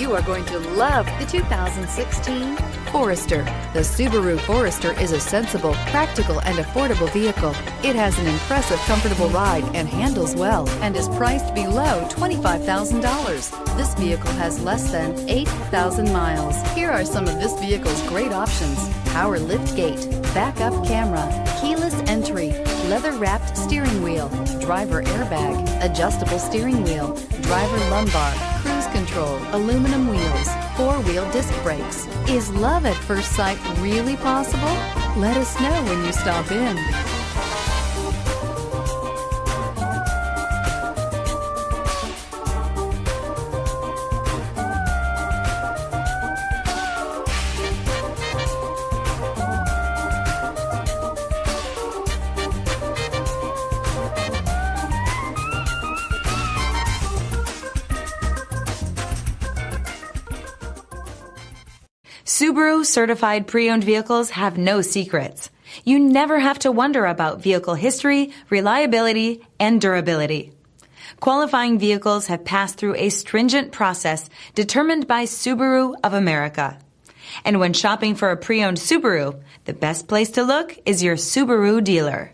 You are going to love the 2016 Forester. The Subaru Forester is a sensible, practical, and affordable vehicle. It has an impressive, comfortable ride and handles well and is priced below $25,000. This vehicle has less than 8,000 miles. Here are some of this vehicle's great options: power lift gate, backup camera, keyless entry, leather-wrapped steering wheel, driver airbag, adjustable steering wheel, driver lumbar, cruise control, aluminum wheels, four-wheel disc brakes. Is love at first sight really possible? Let us know when you stop in. Subaru certified pre-owned vehicles have no secrets. You never have to wonder about vehicle history, reliability, and durability. Qualifying vehicles have passed through a stringent process determined by Subaru of America. And when shopping for a pre-owned Subaru, the best place to look is your Subaru dealer.